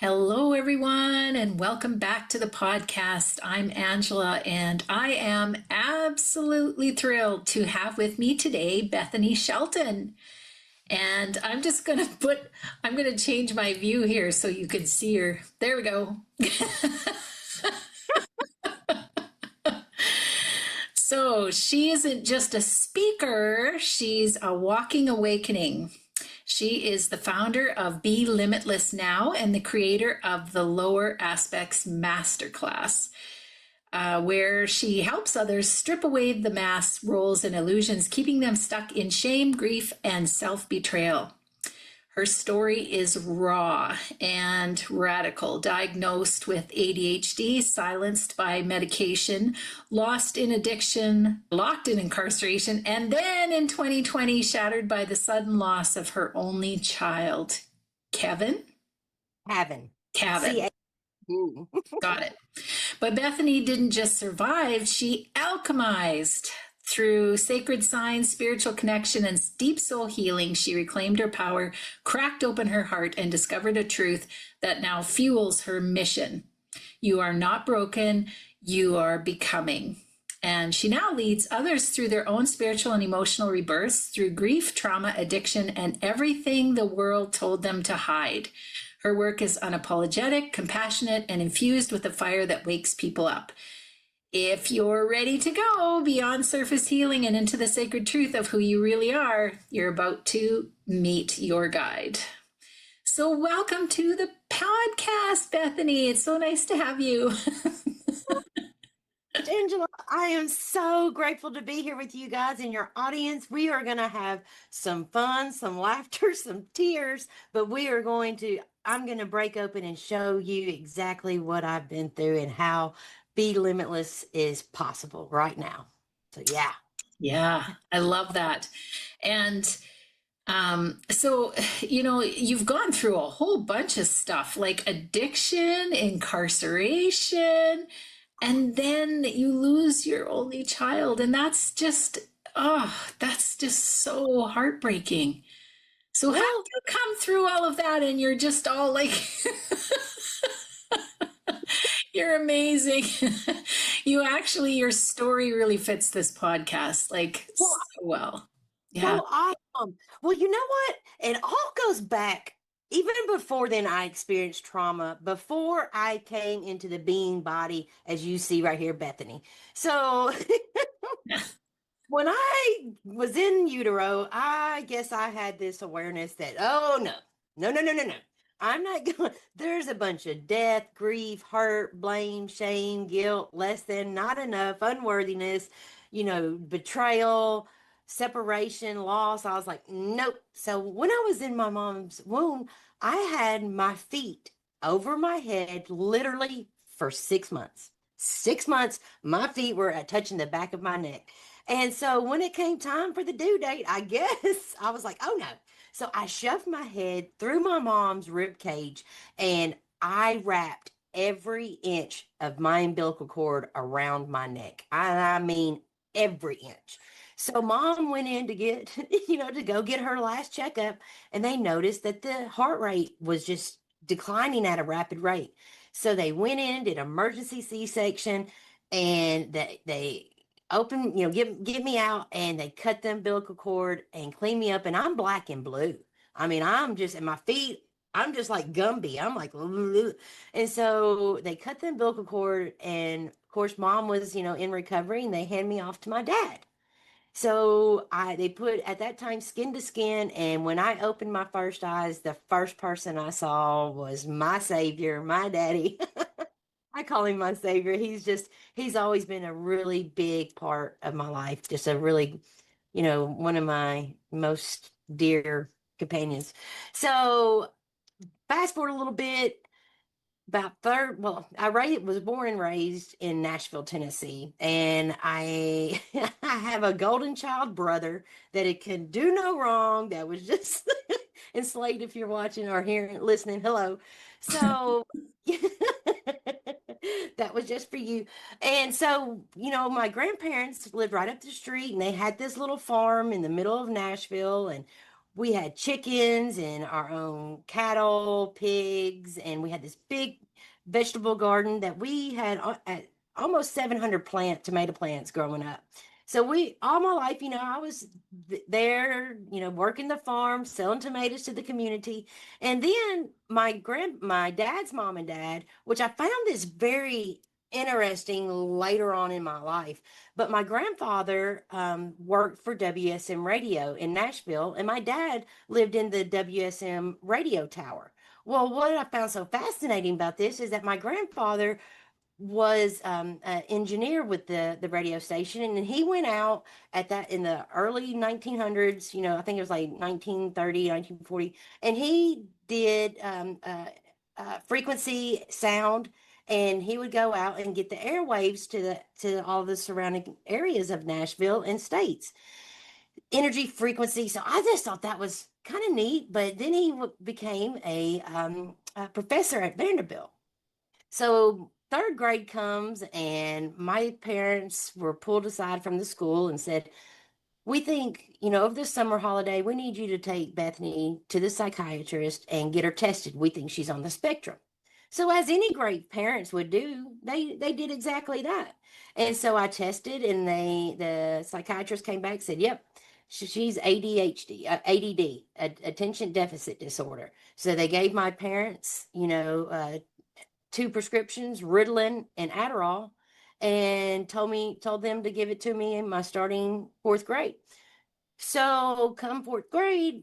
Hello, everyone, and welcome back to the podcast. I'm Angela, and I am absolutely thrilled to have with me today Bethany Shelton. And I'm going to change my view here so you can see her. There we go. So she isn't just a speaker, she's a walking awakening. She is the founder of Be Limitless Now and the creator of the Lower Aspects Masterclass, where she helps others strip away the masks, roles, and illusions, keeping them stuck in shame, grief, and self-betrayal. Her story is raw and radical. Diagnosed with ADHD, silenced by medication, lost in addiction, locked in incarceration, and then in 2020, shattered by the sudden loss of her only child, Kevin. Kevin. Got it. But Bethany didn't just survive, she alchemized. Through sacred signs, spiritual connection, and deep soul healing, she reclaimed her power, cracked open her heart, and discovered a truth that now fuels her mission. You are not broken, you are becoming. And she now leads others through their own spiritual and emotional rebirths, through grief, trauma, addiction, and everything the world told them to hide. Her work is unapologetic, compassionate, and infused with a fire that wakes people up. If you're ready to go beyond surface healing and into the sacred truth of who you really are, you're about to meet your guide. So welcome to the podcast, Bethany. It's so nice to have you. Angela, I am so grateful to be here with you guys and your audience. We are going to have some fun, some laughter, some tears, but I'm going to break open and show you exactly what I've been through and how Be Limitless is possible right now. So, yeah. Yeah, I love that. And so, you've gone through a whole bunch of stuff like addiction, incarceration, and then you lose your only child. And that's just so heartbreaking. So how do you come through all of that and you're just all like, you're amazing. Your story really fits this podcast so well. Yeah. So awesome. Well, you know what? It all goes back. Even before then, I experienced trauma before I came into the being body, as you see right here, Bethany. So when I was in utero, I guess I had this awareness that, oh, no. I'm not going, there's a bunch of death, grief, hurt, blame, shame, guilt, less than, not enough, unworthiness, betrayal, separation, loss. I was like, nope. So when I was in my mom's womb, I had my feet over my head literally for 6 months. 6 months, my feet were touching the back of my neck. And so when it came time for the due date, I guess I was like, oh no. So I shoved my head through my mom's rib cage and I wrapped every inch of my umbilical cord around my neck. I mean, every inch. So mom went in to get, to go get her last checkup, and they noticed that the heart rate was just declining at a rapid rate. So they went in, did emergency C-section, and they open, get me out, and they cut the umbilical cord and clean me up, and I'm black and blue. I mean, and my feet, I'm just like Gumby. I'm like, "Ugh." And so they cut the umbilical cord, and of course, mom was, in recovery, and they hand me off to my dad. So they put at that time skin to skin, and when I opened my first eyes, the first person I saw was my savior, my daddy. I call him my savior. He's always been a really big part of my life. Just a really, one of my most dear companions. So fast forward a little bit, was born and raised in Nashville, Tennessee, and I I have a golden child brother that it can do no wrong. That was just enslaved. If you're watching or hearing, listening, hello. So that was just for you. And so, my grandparents lived right up the street, and they had this little farm in the middle of Nashville, and we had chickens and our own cattle, pigs, and we had this big vegetable garden that we had at almost 700 tomato plants growing up. So all my life, I was there, working the farm, selling tomatoes to the community. And then my dad's mom and dad, which I found this very interesting later on in my life. But my grandfather worked for WSM Radio in Nashville, and my dad lived in the WSM radio tower. Well, what I found so fascinating about this is that my grandfather was an engineer with the radio station, and he went out at that in the early 1900s. I think it was like 1930, 1940, and he did frequency sound, and he would go out and get the airwaves to all the surrounding areas of Nashville and states energy frequency. So I just thought that was kind of neat. But then he became a professor at Vanderbilt. So third grade comes, and my parents were pulled aside from the school and said, we think, over this summer holiday, we need you to take Bethany to the psychiatrist and get her tested. We think she's on the spectrum. So as any great parents would do, they did exactly that. And so I tested, and the psychiatrist came back and said, yep, she's ADHD, ADD, attention deficit disorder. So they gave my parents, 2 prescriptions, Ritalin and Adderall, and told them to give it to me in my starting 4th grade. So come 4th grade,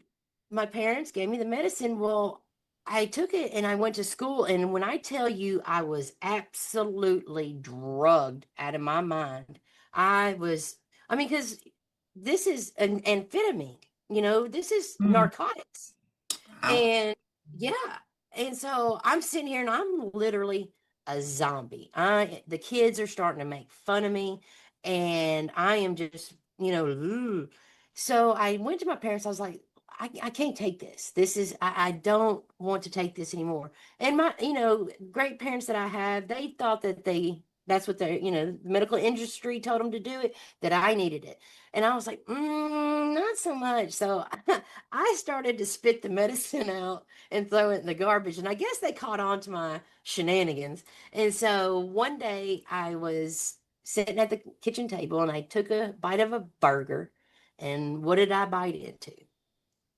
my parents gave me the medicine. Well, I took it and I went to school. And when I tell you I was absolutely drugged out of my mind, because this is an amphetamine, this is Mm. narcotics. Wow. And yeah. And so I'm sitting here and I'm literally a zombie. The kids are starting to make fun of me, and I am just, "Ugh." So I went to my parents. I was like, I can't take this. I don't want to take this anymore. And my, great parents that I have, they thought that's what the medical industry told them to do it, that I needed it. And I was like, not so much. So I started to spit the medicine out and throw it in the garbage. And I guess they caught on to my shenanigans. And so one day I was sitting at the kitchen table and I took a bite of a burger. And what did I bite into?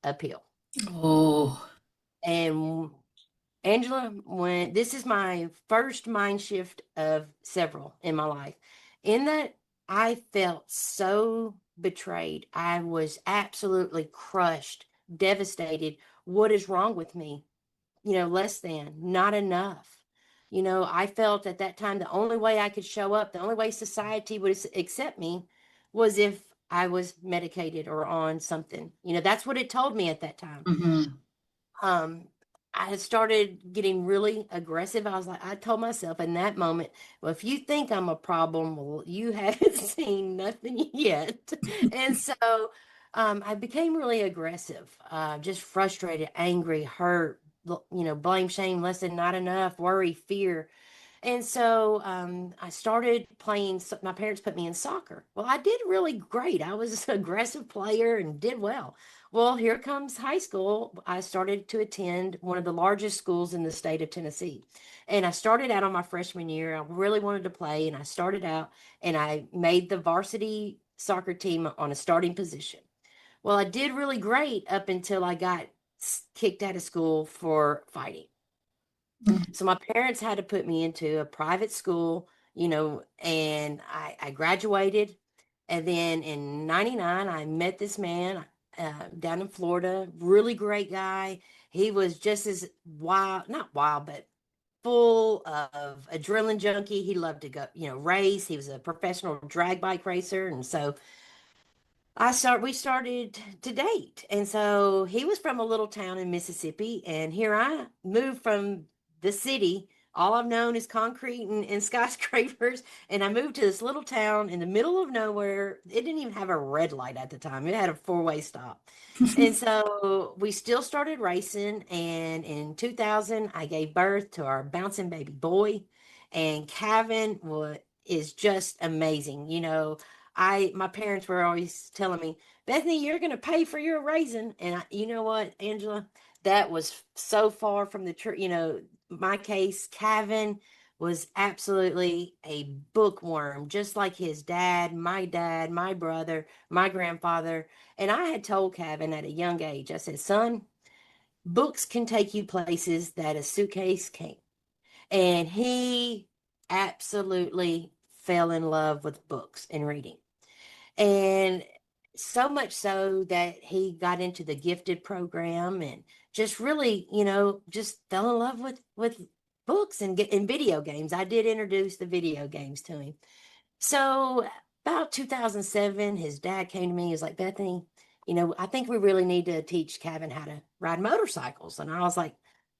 A pill. Oh. And Angela, when this is my first mind shift of several in my life, in that I felt so betrayed. I was absolutely crushed, devastated. What is wrong with me? Less than, not enough. I felt at that time the only way I could show up, the only way society would accept me was if I was medicated or on something. That's what it told me at that time. Mm-hmm. um I had started getting really aggressive. I told myself in that moment, well, if you think I'm a problem, well, you haven't seen nothing yet. And so I became really aggressive, just frustrated, angry, hurt, blame, shame, less than, not enough, worry, fear. And so I started playing. My parents put me in soccer. Well, I did really great. I was an aggressive player and did well. Well, here comes high school. I started to attend one of the largest schools in the state of Tennessee. And I started out on my freshman year. I really wanted to play. And I started out and I made the varsity soccer team on a starting position. Well, I did really great up until I got kicked out of school for fighting. So my parents had to put me into a private school, and I graduated. And then in 99, I met this man down in Florida, really great guy. He was just as wild, not wild, but full of adrenaline junkie. He loved to go, race. He was a professional drag bike racer. And so we started to date. And so he was from a little town in Mississippi, and here I moved from the city. All I've known is concrete and skyscrapers. And I moved to this little town in the middle of nowhere. It didn't even have a red light at the time. It had a 4-way stop. And so we still started racing. And in 2000, I gave birth to our bouncing baby boy. And Calvin is just amazing. my parents were always telling me, Bethany, you're going to pay for your raisin. And you know what, Angela, that was so far from the truth. My case, Kevin was absolutely a bookworm, just like his dad, my brother, my grandfather. And I had told Kevin at a young age, I said, son, books can take you places that a suitcase can't. And he absolutely fell in love with books and reading. And so much so that he got into the gifted program and just really, just fell in love with books and video games. I did introduce the video games to him. So about 2007, his dad came to me. He was like, Bethany, I think we really need to teach Kevin how to ride motorcycles. And I was like,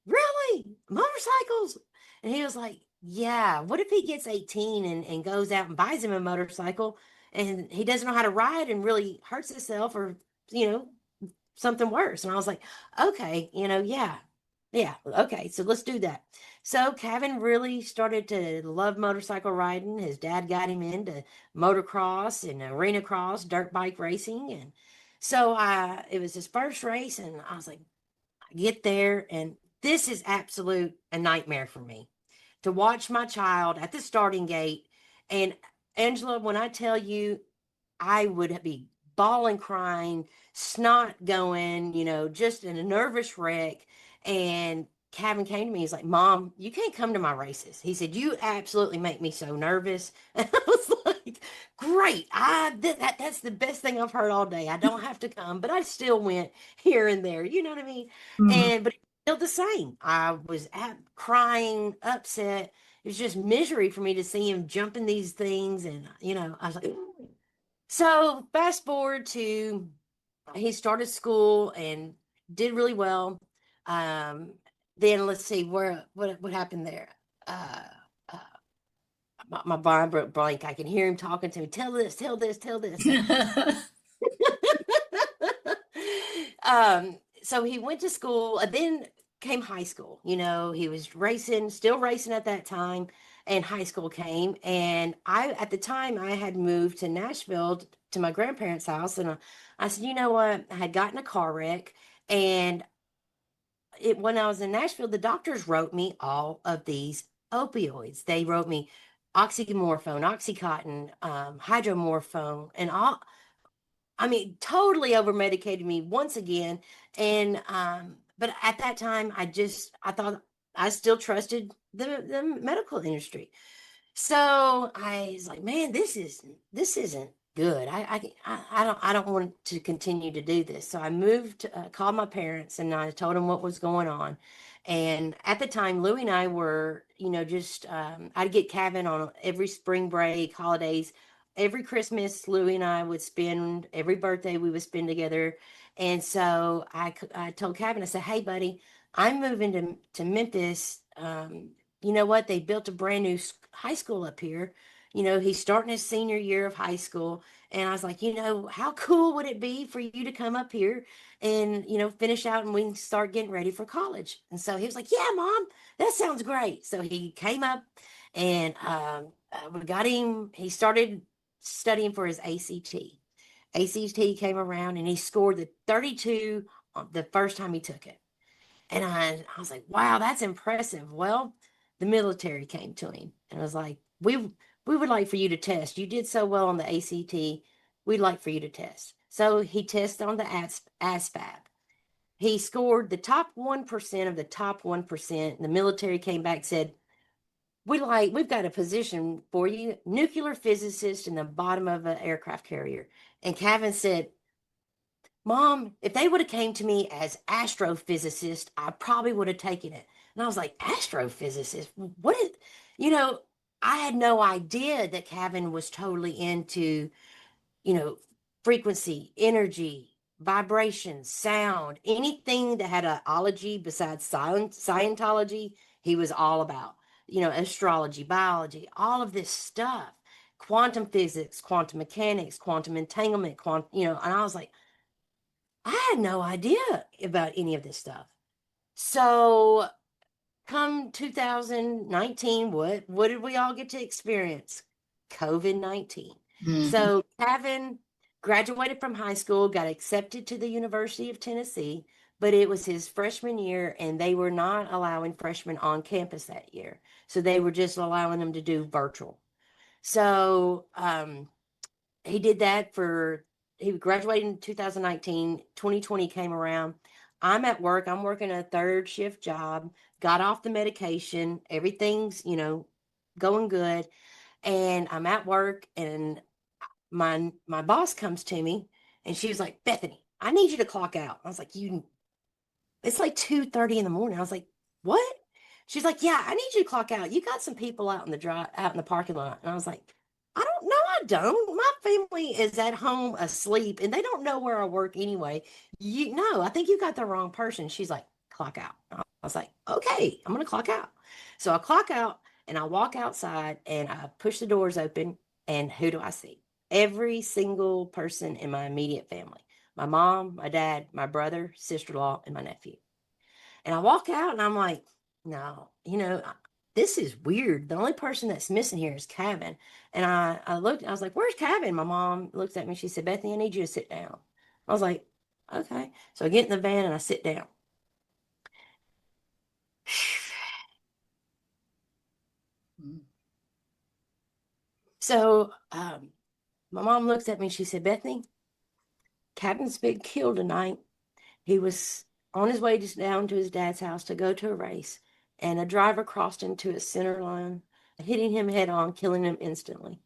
really? Motorcycles? And he was like, yeah, what if he gets 18 and goes out and buys him a motorcycle and he doesn't know how to ride and really hurts himself or, you know, something worse? And I was like, okay, yeah. Yeah, okay, so let's do that. So Kevin really started to love motorcycle riding. His dad got him into motocross and arena cross, dirt bike racing. And so it was his first race, and I was like, I get there, and this is absolute a nightmare for me to watch my child at the starting gate. And Angela, when I tell you, I would be bawling, crying, snot going, just in a nervous wreck. And Kevin came to me. He's like, Mom, you can't come to my races. He said, you absolutely make me so nervous. And I was like, great. That's the best thing I've heard all day. I don't have to come, but I still went here and there. You know what I mean? Mhm. But it's still the same. I was crying, upset. It was just misery for me to see him jumping these things. And, I was like, so fast forward to he started school and did really well. Um, then let's see what happened there. Uh, uh, my mind broke blank. I can hear him talking to me. Tell this, tell this, tell this. So he went to school, and then came high school. He was racing, still racing at that time, and high school came. And at the time, I had moved to Nashville to my grandparents' house, and I said, you know what? I had gotten a car wreck, and when I was in Nashville, the doctors wrote me all of these opioids. They wrote me oxymorphone, oxycontin, hydromorphone, and all. I mean, totally over medicated me once again. And but at that time, I thought I still trusted the medical industry. So I was like, man, this isn't good. I don't want to continue to do this. So I moved, called my parents, and I told them what was going on. And at the time, Louie and I were, just I'd get Kevin on every spring break, holidays, every Christmas. Louie and I would spend every birthday we would spend together. And so I told Kevin, I said, hey, buddy, I'm moving to Memphis. You know what? They built a brand new high school up here. He's starting his senior year of high school. And I was like, how cool would it be for you to come up here and, finish out and we can start getting ready for college? And so he was like, yeah, Mom, that sounds great. So he came up and we got him, he started studying for his ACT. ACT came around and he scored the 32 the first time he took it. And I was like, wow, that's impressive. Well, the military came to him and was like, we would like for you to test. You did so well on the ACT. We'd like for you to test. So he tested on the ASVAB. He scored the top 1% of the top 1%. The military came back and said, we've got a position for you, nuclear physicist in the bottom of an aircraft carrier. And Kevin said, Mom, if they would have came to me as astrophysicist, I probably would have taken it. And I was like, astrophysicist? What is, you know, I had no idea that Kevin was totally into, you know, frequency, energy, vibration, sound, anything that had an ology besides Scientology, he was all about, astrology, biology, all of this stuff, quantum physics, quantum mechanics, quantum entanglement, and I was like, I had no idea about any of this stuff. So come 2019, what did we all get to experience? COVID-19. Mhm. So Kevin graduated from high school, got accepted to the University of Tennessee, but it was his freshman year, and they were not allowing freshmen on campus that year. So they were just allowing them to do virtual. So he did that for, he graduated in 2019. 2020 came around. I'm at work. I'm working a third shift job, got off the medication. Everything's, going good. And I'm at work, and my boss comes to me, and she was like, Bethany, I need you to clock out. I was like, it's like 2:30 in the morning. I was like, what? She's like, yeah, I need you to clock out. You got some people out in the out in the parking lot. And I was like, I don't know, I don't. My family is at home asleep, and they don't know where I work anyway. You know, I think you got the wrong person. She's like, clock out. I was like, okay, I'm gonna clock out. So I clock out, and I walk outside, and I push the doors open, and who do I see? Every single person in my immediate family. My mom, my dad, my brother, sister-in-law, and my nephew. And I walk out, and I'm like, no, this is weird. The only person that's missing here is Kevin. And I looked, I was like, where's Kevin? My mom looked at me. She said, Bethany, I need you to sit down. I was like, okay. So I get in the van and I sit down. So my mom looks at me. She said, Bethany, Kevin's been killed tonight. He was on his way just down to his dad's house to go to a race, and a driver crossed into his center line, hitting him head on, killing him instantly.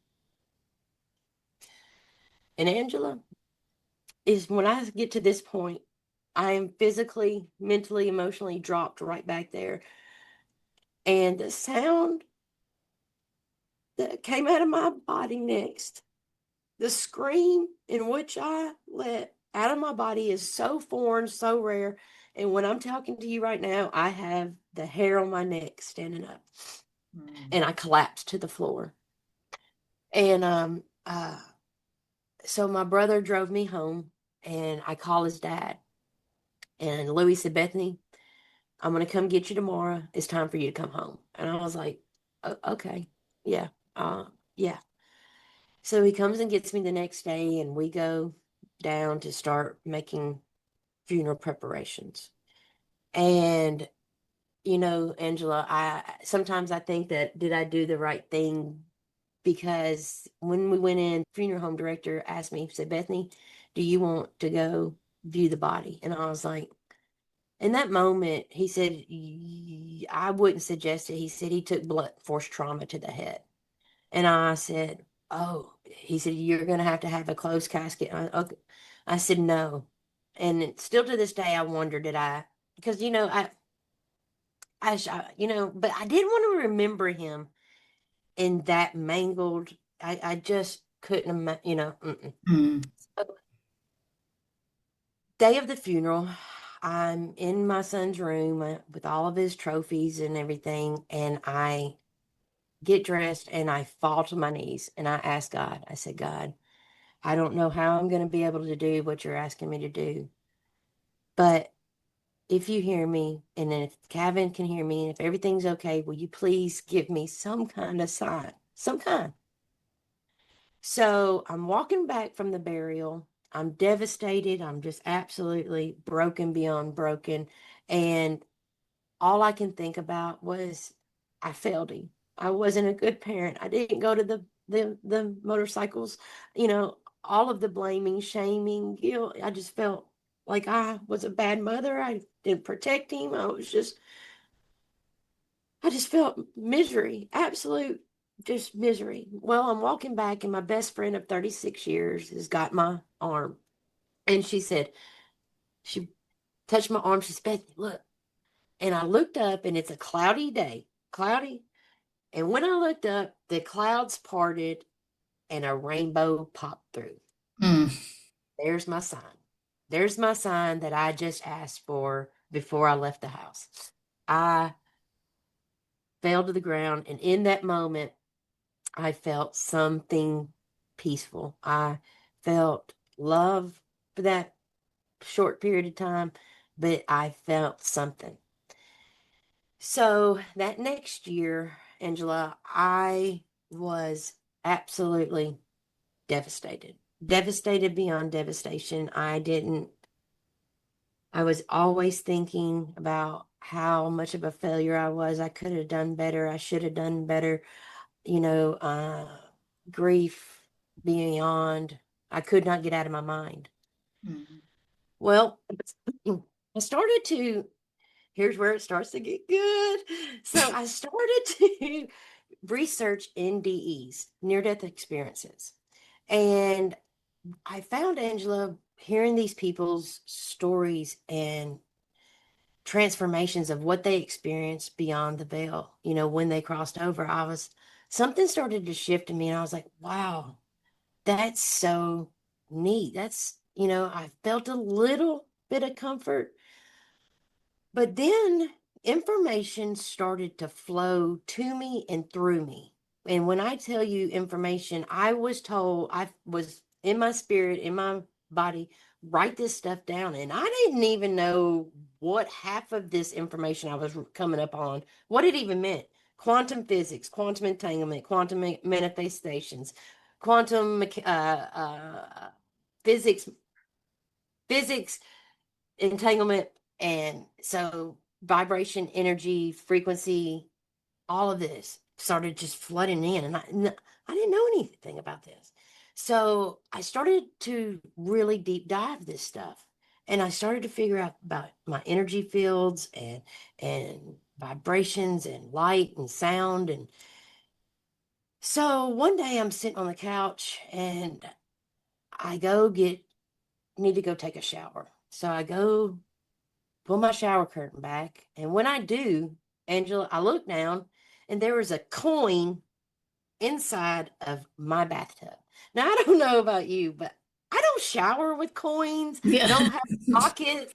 And Angela, is when I get to this point, I am physically, mentally, emotionally dropped right back there. And the sound that came out of my body next, the scream in which I let out of my body, is so foreign, so rare. And when I'm talking to you right now, I have the hair on my neck standing up. And I collapsed to the floor. And so my brother drove me home, and I call his dad. And Louis said, Bethany, I'm going to come get you tomorrow. It's time for you to come home. And I was like, okay, yeah, yeah. So he comes and gets me the next day, and we go down to start making funeral preparations. And, Angela, I sometimes I think that, did I do the right thing? Because when we went in, funeral home director asked me, said, Bethany, do you want to go view the body? And I was like, in that moment, he said, I wouldn't suggest it. He said he took blunt force trauma to the head. And I said, oh, he said, you're going to have a closed casket. Okay. I said, no. And still to this day, I wonder, did I, because, but I didn't want to remember him in that mangled, I just couldn't imagine. Mm. So, day of the funeral, I'm in my son's room with all of his trophies and everything, and I get dressed and I fall to my knees and I ask God, I said, God, I don't know how I'm going to be able to do what you're asking me to do, but if you hear me, and if Kevin can hear me, and if everything's okay, will you please give me some kind of sign, some kind? So I'm walking back from the burial. I'm devastated. I'm just absolutely broken beyond broken. And all I can think about was, I failed him. I wasn't a good parent. I didn't go to the motorcycles, all of the blaming, shaming, guilt. I just felt like I was a bad mother. I didn't protect him. I just felt misery, absolute just misery. Well, I'm walking back, and my best friend of 36 years has got my arm. And she touched my arm. She said, Bethany, look. And I looked up, and it's a cloudy day, cloudy. And when I looked up, the clouds parted and a rainbow popped through. Mm. There's my sign. There's my sign that I just asked for before I left the house. I fell to the ground, and in that moment, I felt something peaceful. I felt love for that short period of time, but I felt something. So that next year, Angela, I was absolutely devastated, devastated beyond devastation. I was always thinking about how much of a failure I was. I could have done better. I should have done better. You know, grief beyond, I could not get out of my mind. Mm. Well, I started to, here's where it starts to get good. So I started to research NDEs, near death experiences. And I found, Angela, hearing these people's stories and transformations of what they experienced beyond the veil, you know, when they crossed over, something started to shift in me. And I was like, wow, that's so neat. That's, you know, I felt a little bit of comfort. But then information started to flow to me and through me. And when I tell you information, I was told, I was in my spirit, in my body, write this stuff down. And I didn't even know what half of this information I was coming up on, what it even meant. Quantum physics, quantum entanglement, quantum manifestations, quantum physics, physics entanglement, and so vibration, energy, frequency, all of this started just flooding in, and I didn't know anything about this. So I started to really deep dive this stuff, and I started to figure out about my energy fields and vibrations and light and sound. And so one day I'm sitting on the couch and I need to go take a shower. So I go pull my shower curtain back. And when I do, Angela, I look down and there was a coin inside of my bathtub. Now, I don't know about you, but I don't shower with coins. I Yeah. don't have pockets,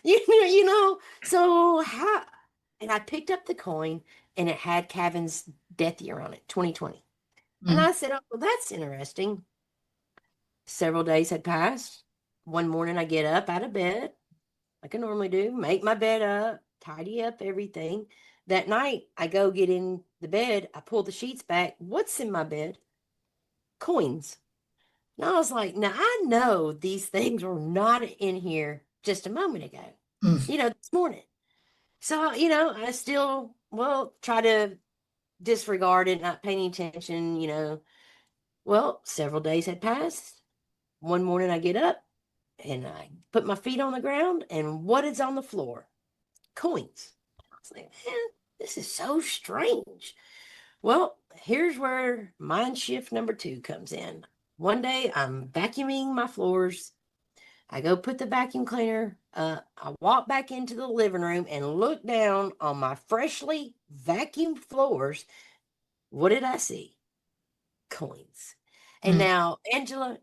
you know. So how? And I picked up the coin and it had Kevin's death year on it, 2020. And Mm. I said, oh, well, that's interesting. Several days had passed. One morning I get up out of bed like I normally do, make my bed up, tidy up everything. That night, I go get in the bed, I pull the sheets back. What's in my bed? Coins. And I was like, now I know these things were not in here just a moment ago, Mm. you know, this morning. So, you know, I still, well, try to disregard it, not paying attention, you know. Well, several days had passed. One morning I get up and I put my feet on the ground, and what is on the floor? Coins. I was like, man, this is so strange. Well, here's where mind shift number 2 comes in. One day I'm vacuuming my floors. I go put the vacuum cleaner. I walk back into the living room and look down on my freshly vacuumed floors. What did I see? Coins. And Mm. now, Angela,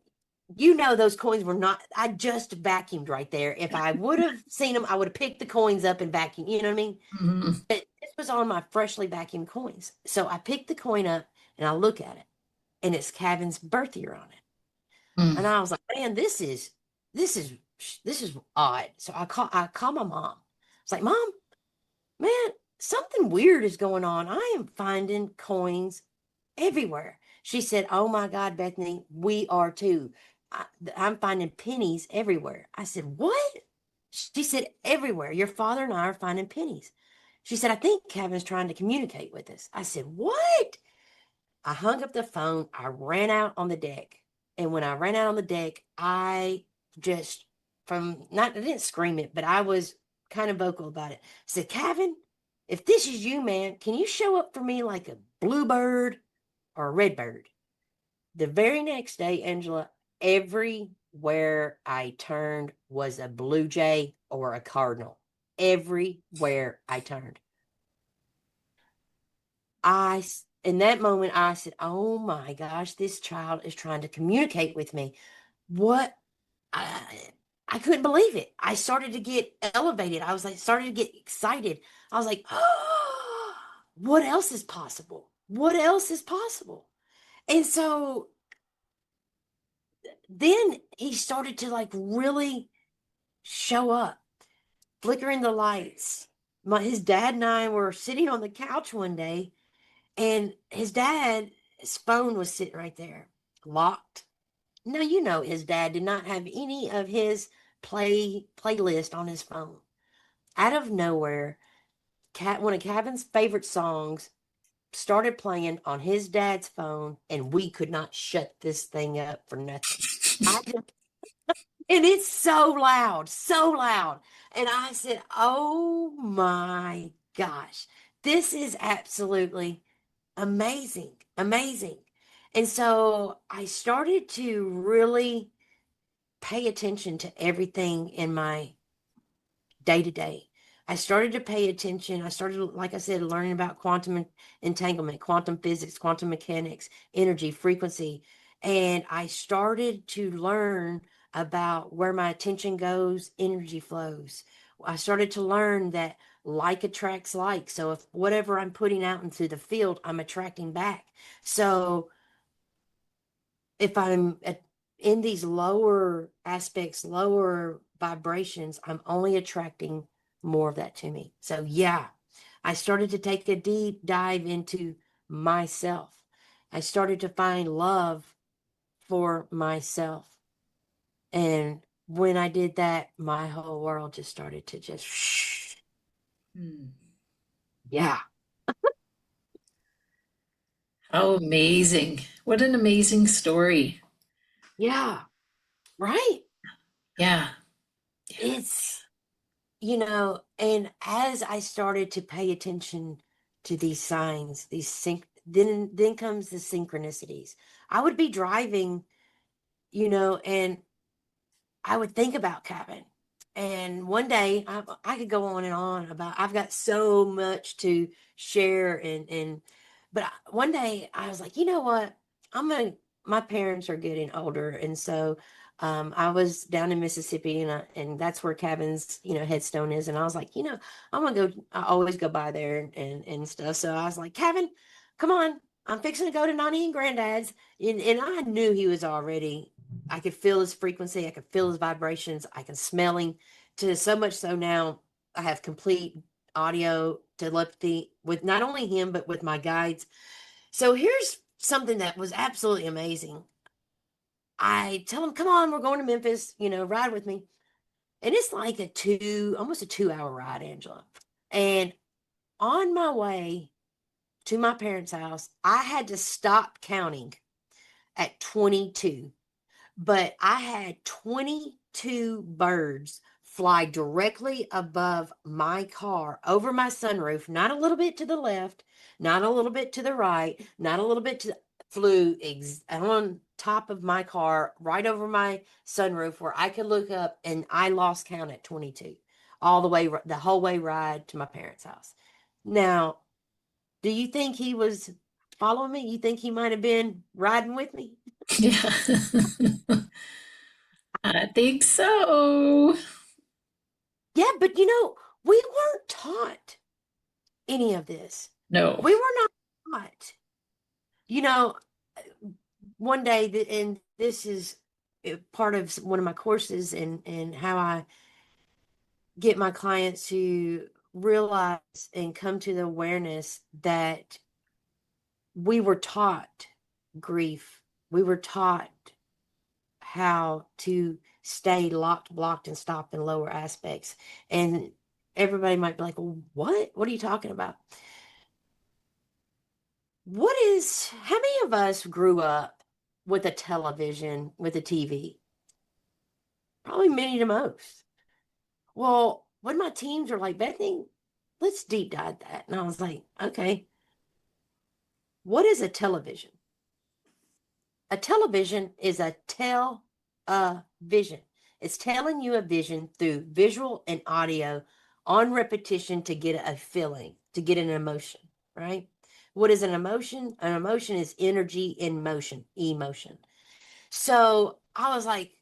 you know those coins were not, I just vacuumed right there. If I would have seen them, I would have picked the coins up and vacuumed. You know what I mean? Mm. But this was on my freshly vacuumed coins. So I picked the coin up and I look at it, and it's Kevin's birth year on it. And Mm. I was like, man, this is this is odd. So I call my mom. It's like, Mom, man, something weird is going on. I am finding coins everywhere. She said, oh my God, Bethany, we are too. I'm finding pennies everywhere. I said, what? She said, everywhere. Your father and I are finding pennies. She said, I think Kevin's trying to communicate with us. I said, what? I hung up the phone. I ran out on the deck. And when I ran out on the deck, I just, I didn't scream it, but I was kind of vocal about it. I said, Kevin, if this is you, man, can you show up for me like a bluebird or a redbird? The very next day, Angela, everywhere I turned was a blue jay or a cardinal. Everywhere I turned. In that moment, I said, oh my gosh, this child is trying to communicate with me. What? I couldn't believe it. I started to get elevated. I was like, started to get excited. I was like, oh, what else is possible? What else is possible? And so then he started to like really show up, flickering the lights. His dad and I were sitting on the couch one day, and his phone was sitting right there, locked. Now, you know, his dad did not have any of his playlist on his phone. Out of nowhere, one of Kevin's favorite songs started playing on his dad's phone, and we could not shut this thing up for nothing. I just, and it's so loud. And I said, "Oh my gosh, this is absolutely amazing, amazing." And so I started to really pay attention to everything in my day to day. I started to pay attention. I started, like I said, learning about entanglement, quantum physics, quantum mechanics, energy, frequency. And I started to learn about where my attention goes, energy flows. I started to learn that like attracts like. So if whatever I'm putting out into the field, I'm attracting back. So if I'm in these lower aspects, lower vibrations, I'm only attracting more of that to me. So, yeah, I started to take a deep dive into myself. I started to find love for myself. And when I did that, my whole world just started to just, Hmm. yeah, How amazing. What an amazing story. yeah, right. Yeah. It's, and as I started to pay attention to these signs, then comes the synchronicities. I would be driving, and I would think about Kevin. And one day I could go on and on about, I've got so much to share. But one day I was like, you know what? My parents are getting older. And so I was down in Mississippi and that's where Kevin's, headstone is. And I was like, I'm going to go, I always go by there and stuff. So I was like, Kevin, come on. I'm fixing to go to Nani and Granddad's. And I knew he was already, I could feel his frequency. I could feel his vibrations. I can smell him to so much so now I have complete audio telepathy with not only him, but with my guides. So here's something that was absolutely amazing. I tell him, come on, we're going to Memphis, ride with me. And it's like almost a 2 hour ride, Angela. And on my way to my parents' house, I had to stop counting at 22. But I had 22 birds fly directly above my car over my sunroof, not a little bit to the left, not a little bit to the right, not a little bit to flew on top of my car right over my sunroof where I could look up, and I lost count at 22 all the whole way ride to my parents' house. Now, do you think he was following me? You think he might have been riding with me? Yeah. I think so. Yeah, but we weren't taught any of this. No. We were not taught. You know, one day, and this is part of one of my courses and how I get my clients to realize and come to the awareness that we were taught grief. We were taught how to stay locked, blocked, and stopped in lower aspects. And everybody might be like, well, what? What are you talking about? How many of us grew up with a television, with a TV? Probably many to most. Well, when my teams were like, Bethany, let's deep dive that. And I was like, okay, what is a television? A television is a vision. It's telling you a vision through visual and audio on repetition to get a feeling, to get an emotion, right? What is an emotion? An emotion is energy in motion, emotion. So I was like,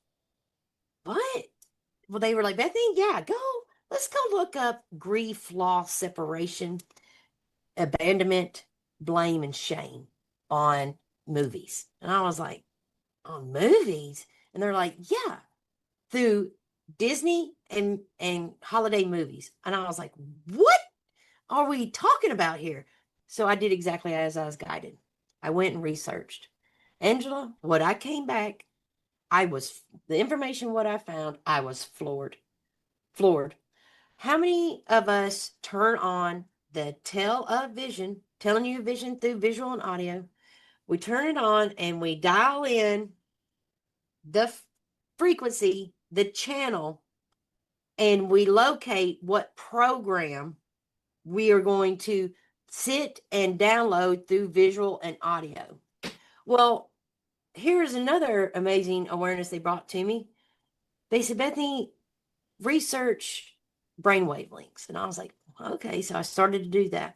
what? Well, they were like, Bethany, yeah, let's go look up grief, loss, separation, abandonment, blame, and shame on movies. And I was like, on movies? And they're like, yeah, through Disney and holiday movies. And I was like, what are we talking about here? So I did exactly as I was guided. I went and researched. Angela, what I came back the information what I found, I was floored. How many of us turn on the television, telling you vision through visual and audio? We turn it on and we dial in the frequency, the channel, and we locate what program we are going to sit and download through visual and audio. Well, here's another amazing awareness they brought to me. They said, Bethany, research brainwave links. And I was like, okay. So I started to do that.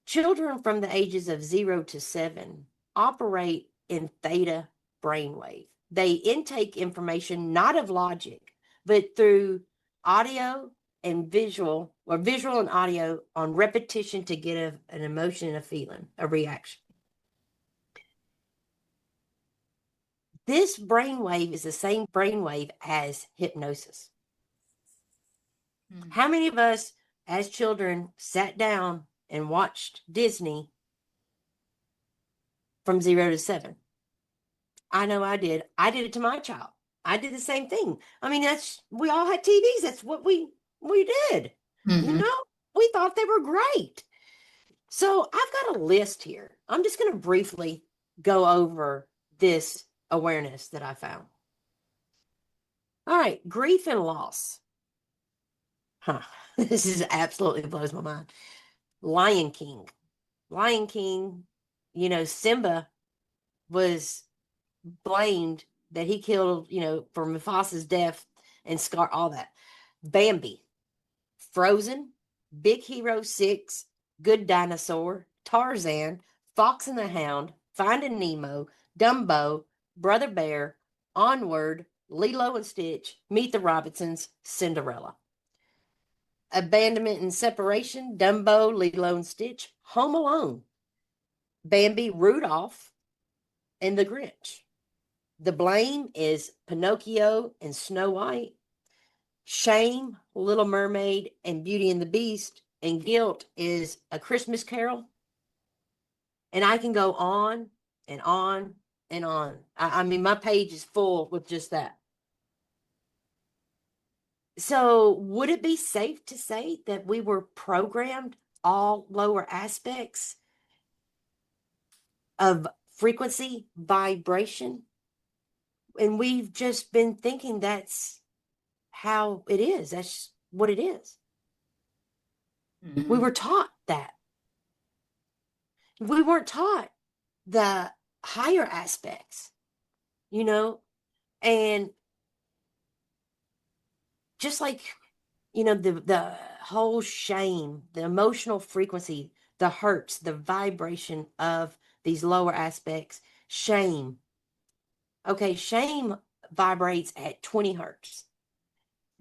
Children from the ages of 0 to 7 operate in theta brainwave. They intake information not of logic, but through audio and visual, or visual and audio on repetition to get an emotion, a feeling, a reaction. This brainwave is the same brainwave as hypnosis. How many of us as children sat down and watched Disney from 0 to 7? I know I did. I did it to my child. I did the same thing. I mean, we all had TVs. That's what we did. You know, we thought they were great. So I've got a list here. I'm just going to briefly go over this awareness that I found. All right, grief and loss. This is absolutely blows my mind. Lion King, you know, Simba was blamed that he killed, you know, for Mufasa's death and Scar, all that. Bambi, Frozen, Big Hero 6, Good Dinosaur, Tarzan, Fox and the Hound, Finding Nemo, Dumbo, Brother Bear, Onward, Lilo and Stitch, Meet the Robinsons, Cinderella. Abandonment and Separation, Dumbo, Lilo and Stitch, Home Alone, Bambi, Rudolph, and the Grinch. The blame is Pinocchio and Snow White. Shame, Little Mermaid and Beauty and the Beast. And guilt is A Christmas Carol. And I can go on and on and on. I mean, my page is full with just that. So would it be safe to say that we were programmed, all lower aspects of frequency, vibration? And we've just been thinking that's how it is. That's what it is. We were taught that. We weren't taught the higher aspects, you know, and just like, you know, the whole shame, the emotional frequency, the hurts, the vibration of these lower aspects, shame. Okay, shame vibrates at 20 hertz.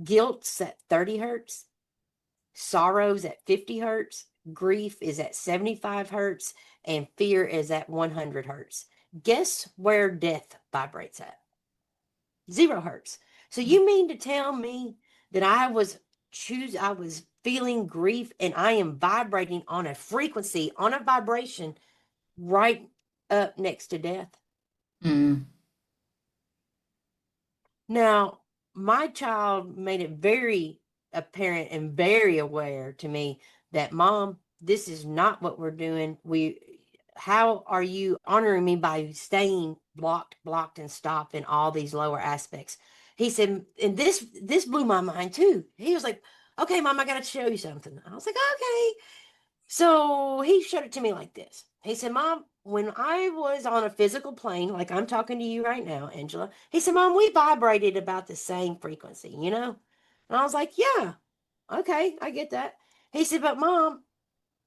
Guilt's at 30 hertz. Sorrow's at 50 hertz. Grief is at 75 hertz. And fear is at 100 hertz. Guess where death vibrates at? 0 hertz. So you mean to tell me that I was feeling grief and I am vibrating on a frequency, on a vibration right up next to death? Now, my child made it very apparent and very aware to me that, Mom, this is not what we're doing. How are you honoring me by staying blocked and stopped in all these lower aspects? He said, and this blew my mind too. He was like, okay, Mom, I got to show you something. I was like, okay. So he showed it to me like this. He said, Mom, when I was on a physical plane, like I'm talking to you right now, Angela, he said, Mom, we vibrated about the same frequency, you know? And I was like, yeah, okay, I get that. He said, but Mom,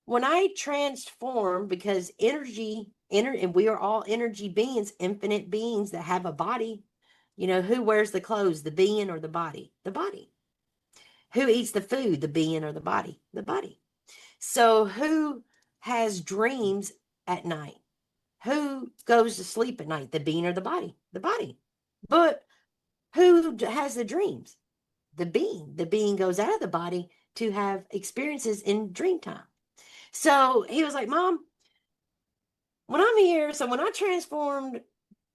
when I transform, because and we are all energy beings, infinite beings that have a body, you know, who wears the clothes, the being or the body? The body. Who eats the food, the being or the body? The body. So who has dreams at night? Who goes to sleep at night? The being or the body? The body. But who has the dreams? The being. The being goes out of the body to have experiences in dream time. So he was like, Mom, when I'm here, so when I transformed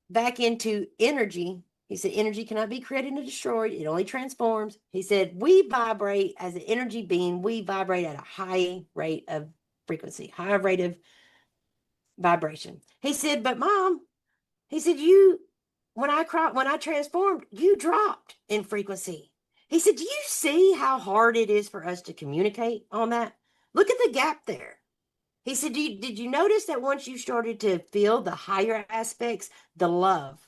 back into energy, He said, energy cannot be created and destroyed. It only transforms. He said, we vibrate as an energy being. We vibrate at a high rate of frequency, high rate of vibration. He said, but mom, he said, when I transformed, you dropped in frequency. He said, do you see how hard it is for us to communicate on that? Look at the gap there. He said, did you notice that once you started to feel the higher aspects, the love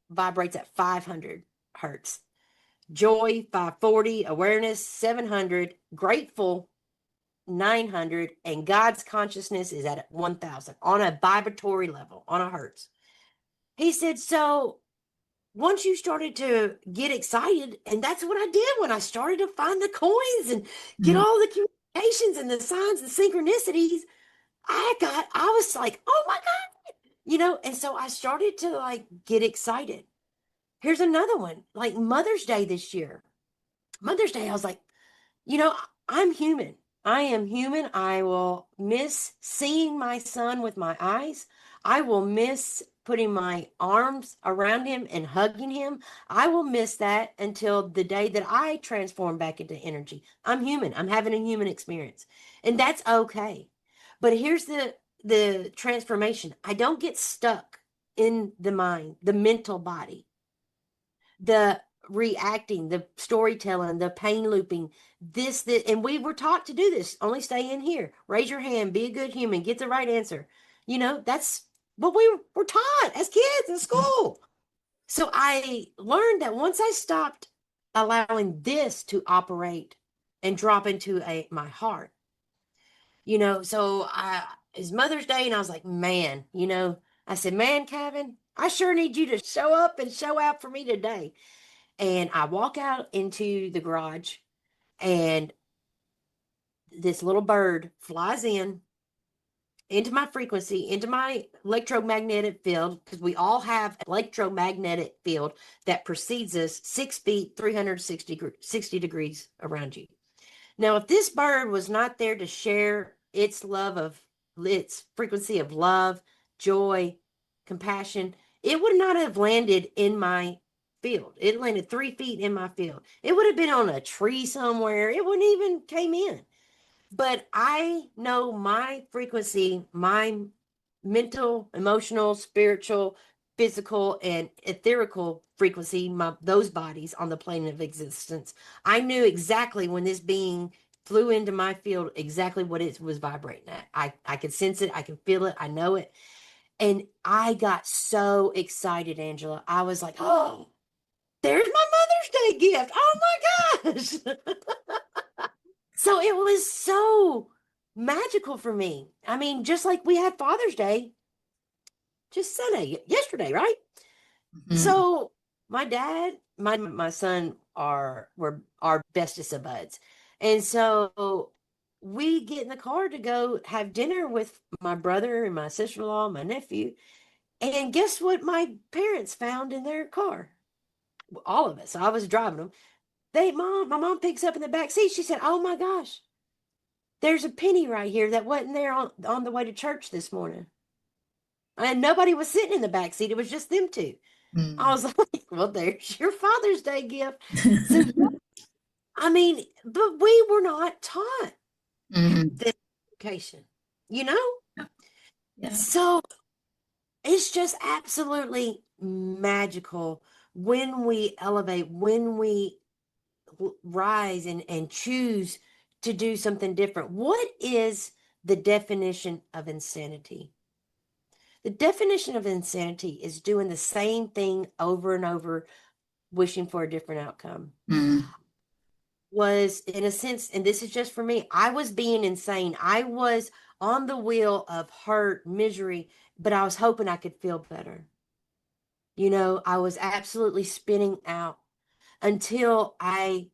vibrates at 500 hertz, joy 540, awareness 700, grateful 900, and God's consciousness is at 1000 on a vibratory level, on a hertz. He said, so once you started to get excited, and that's what I did when I started to find the coins and get all the communications and the signs and synchronicities, I was like, oh my God, and so I started to like get excited. Here's another one, like Mother's Day this year. Mother's Day, I was like, I'm human. I am human. I will miss seeing my son with my eyes. I will miss putting my arms around him and hugging him. I will miss that until the day that I transform back into energy. I'm human. I'm having a human experience. And that's okay. But here's the transformation. I don't get stuck in the mind, the mental body, the reacting, the storytelling, the pain looping, this, and we were taught to do this. Only stay in here. Raise your hand. Be a good human. Get the right answer. That's what we were taught as kids in school. So I learned that once I stopped allowing this to operate and drop into my heart, so it's Mother's Day, and I was like, man, I said, man, Kevin, I sure need you to show up and show out for me today. And I walk out into the garage, and this little bird flies into my frequency, into my electromagnetic field, because we all have electromagnetic field that precedes us 6 feet, 360 degrees around you. Now, if this bird was not there to share its frequency of love, joy, compassion, it would not have landed in my field. It landed 3 feet in my field. It would have been on a tree somewhere. It wouldn't even came in. But I know my frequency, my mental, emotional, spiritual, physical, and etherical frequency, those bodies on the plane of existence. I knew exactly when this being flew into my field, exactly what it was vibrating at. I could sense it. I can feel it. I know it. And I got so excited, Angela. I was like, oh, there's my Mother's Day gift. Oh my gosh. So it was so magical for me. I mean, just like we had Father's Day just yesterday, right? So my dad, my son were our bestest of buds. And so we get in the car to go have dinner with my brother and my sister-in-law, my nephew. And guess what my parents found in their car? All of us. I was driving them. My mom picks up in the back seat. She said, oh my gosh, there's a penny right here that wasn't there on the way to church this morning. And nobody was sitting in the back seat. It was just them two. I was like, well, there's your Father's Day gift. So, I mean, but we were not taught this education, Yeah. So it's just absolutely magical when we elevate, when we rise and choose to do something different. What is the definition of insanity? The definition of insanity is doing the same thing over and over, wishing for a different outcome. Was, in a sense, and this is just for me, I was being insane. I was on the wheel of hurt, misery, but I was hoping I could feel better. I was absolutely spinning out until I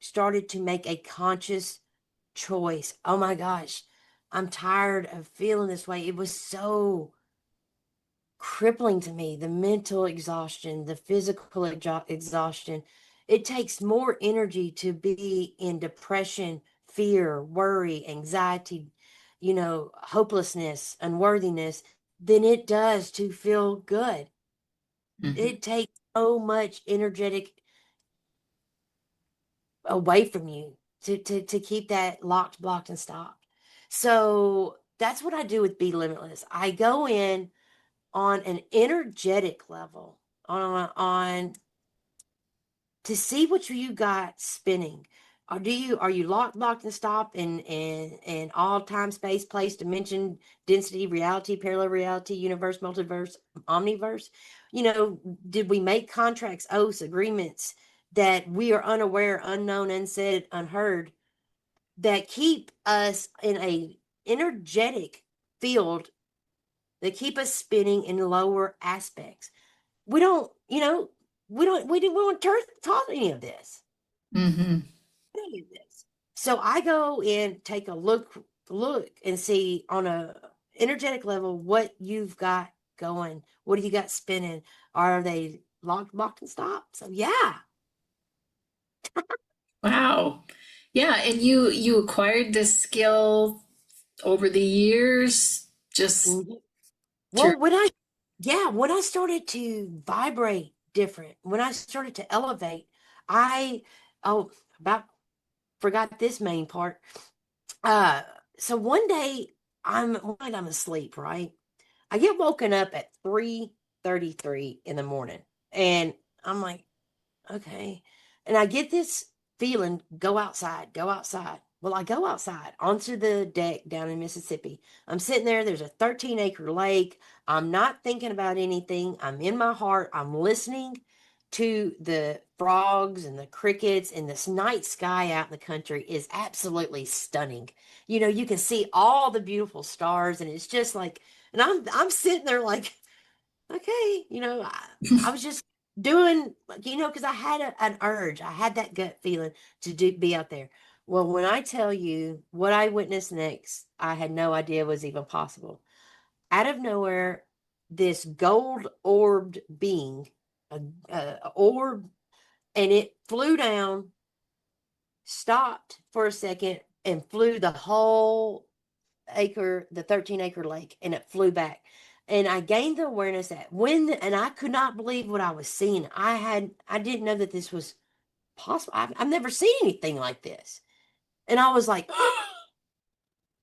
started to make a conscious choice. Oh my gosh, I'm tired of feeling this way. It was so crippling to me, the mental exhaustion, the physical exhaustion. It takes more energy to be in depression, fear, worry, anxiety, hopelessness, unworthiness than it does to feel good. It takes so much energetic away from you to keep that locked, blocked, and stopped. So that's what I do with Be Limitless. I go in on an energetic level, on to see what you got spinning. Or are you locked, blocked, and stopped in all time, space, place, dimension, density, reality, parallel reality, universe, multiverse, omniverse? Did we make contracts, oaths, agreements that we are unaware, unknown, unsaid, unheard, that keep us in a energetic field, that keep us spinning in lower aspects? We don't, we weren't taught any of this. Mm-hmm. Any of this. So I go and take a look and see on a energetic level what you've got going. What do you got spinning? Are they locked, blocked, and stopped? So yeah. Wow. Yeah, and you acquired this skill over the years just Mhm. through. Well, when I started to vibrate different, when I started to elevate, I oh about forgot this main part. Uh, so one day I'm asleep, right? I get woken up at 3:33 in the morning, and I'm like, okay. And I get this feeling, go outside, go outside. Well, I go outside onto the deck down in Mississippi. I'm sitting there. There's a 13-acre lake. I'm not thinking about anything. I'm in my heart. I'm listening to the frogs and the crickets, and this night sky out in the country is absolutely stunning. You can see all the beautiful stars, and it's just like, and I'm sitting there like, okay, I was just doing, because I had an urge. I had that gut feeling to be out there. Well, when I tell you what I witnessed next, I had no idea was even possible. Out of nowhere, this gold orbed being, a orb, and it flew down, stopped for a second, and flew the 13-acre lake, and it flew back. And I gained the awareness that and I could not believe what I was seeing. I didn't know that this was possible. I've never seen anything like this. And I was like,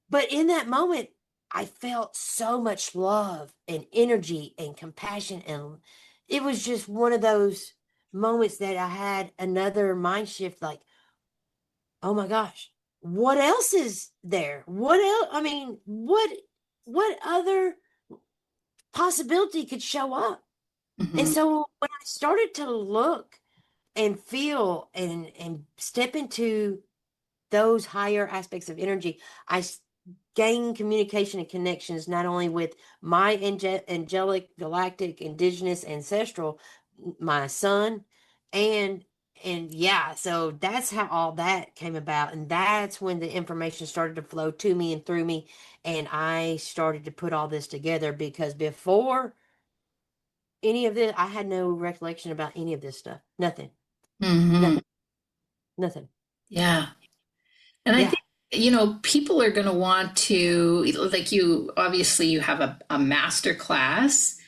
but in that moment, I felt so much love and energy and compassion. And it was just one of those moments that I had another mind shift, like, oh my gosh, what else is there? What else? I mean, what other possibility could show up? And Mhm. so when I started to look and feel and step into those higher aspects of energy, I gain communication and connections not only with my angelic, galactic, indigenous, ancestral, my son, and yeah, so that's how all that came about, and that's when the information started to flow to me and through me, and I started to put all this together, because before any of this, I had no recollection about any of this stuff. Nothing, Mhm. nothing, nothing. Yeah. And I Yeah. think, people are going to want to, like, obviously you have a master class,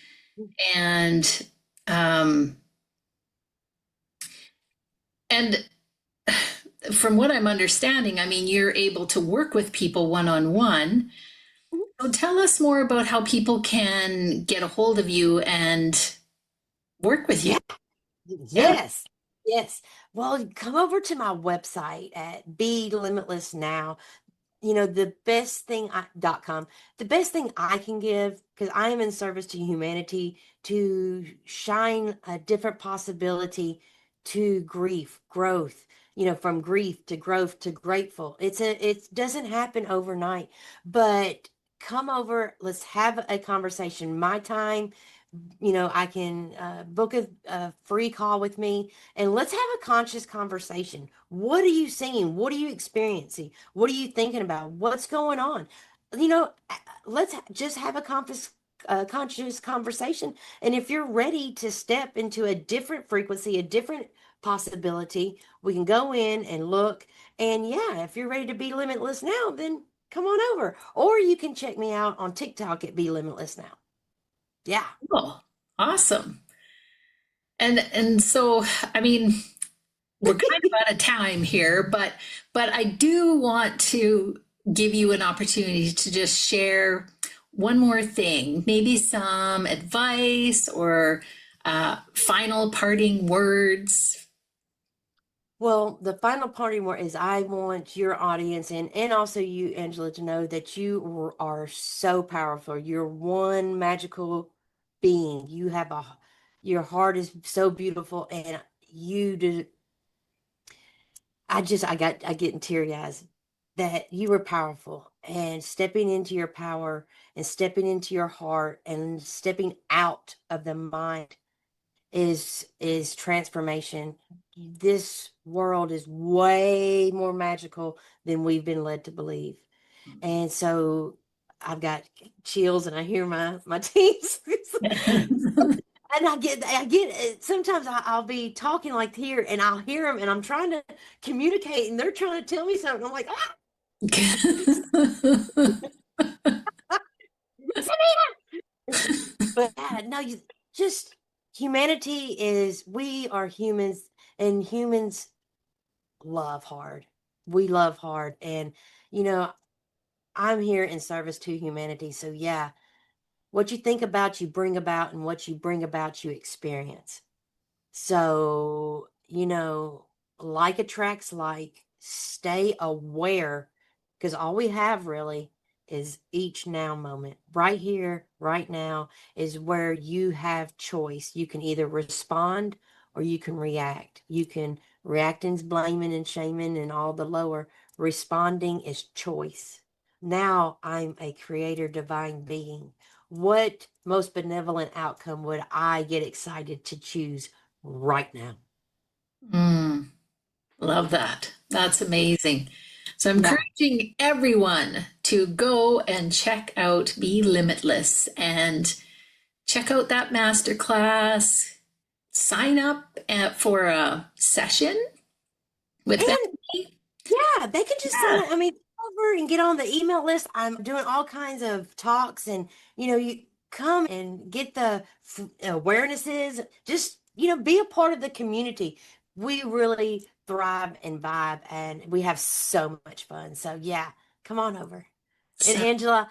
and, um, and from what I'm understanding, I mean, you're able to work with people one on one. So tell us more about how people can get a hold of you and work with you. Yeah. Yeah. Yes. Yes. Well, come over to my website at Be Limitless Now. The best thing .com. The best thing I can give, because I am in service to humanity, to shine a different possibility to grief, growth, from grief to growth to grateful. It doesn't happen overnight, but come over, let's have a conversation. My time, I can book a free call with me, and let's have a conscious conversation. What are you seeing? What are you experiencing? What are you thinking about? What's going on? Let's just have a conscious conversation. And if you're ready to step into a different frequency, a different possibility, we can go in and look. And yeah, if you're ready to be limitless now, then come on over. Or you can check me out on TikTok at Be Limitless Now. Yeah. Cool. Awesome. And so, I mean, we're kind of out of time here, but I do want to give you an opportunity to just share one more thing, maybe some advice or final parting words. Well, the final parting word is I want your audience and also you, Angela, to know that you are so powerful. You're one magical being. Your heart is so beautiful, and you do. I get teary eyes that you were powerful and stepping into your power and stepping into your heart and stepping out of the mind is transformation. This world is way more magical than we've been led to believe. And so I've got chills and I hear my teams. And sometimes I'll be talking like here and I'll hear them and I'm trying to communicate and they're trying to tell me something. I'm like, ah, but no, you just humanity is, we are humans and humans love hard. We love hard. And, you know, I'm here in service to humanity. So, yeah, what you think about, you bring about, and what you bring about, you experience. So, like attracts like, stay aware because all we have really is each now moment. Right here, right now is where you have choice. You can either respond or you can react. You can react in blaming and shaming and all the lower. Responding is choice. Now I'm a creator divine being. What most benevolent outcome would I get excited to choose right now? Mm, love that. That's amazing. So I'm Yeah. encouraging everyone to go and check out Be Limitless and check out that masterclass. Sign up for a session with And Bethany. yeah, they can just sign Yeah. up. I mean, over and get on the email list. I'm doing all kinds of talks, and you come and get the awarenesses. Just be a part of the community. We really thrive and vibe, and we have so much fun. So yeah, come on over. And So, Angela,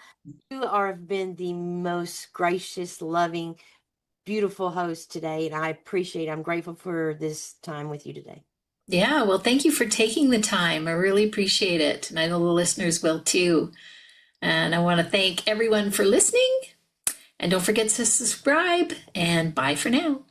you are have been the most gracious, loving, beautiful host today, and I appreciate. I'm grateful for this time with you today. yeah, well, thank you for taking the time. I really appreciate it. And I know the listeners will too. And I want to thank everyone for listening. And don't forget to subscribe. And bye for now.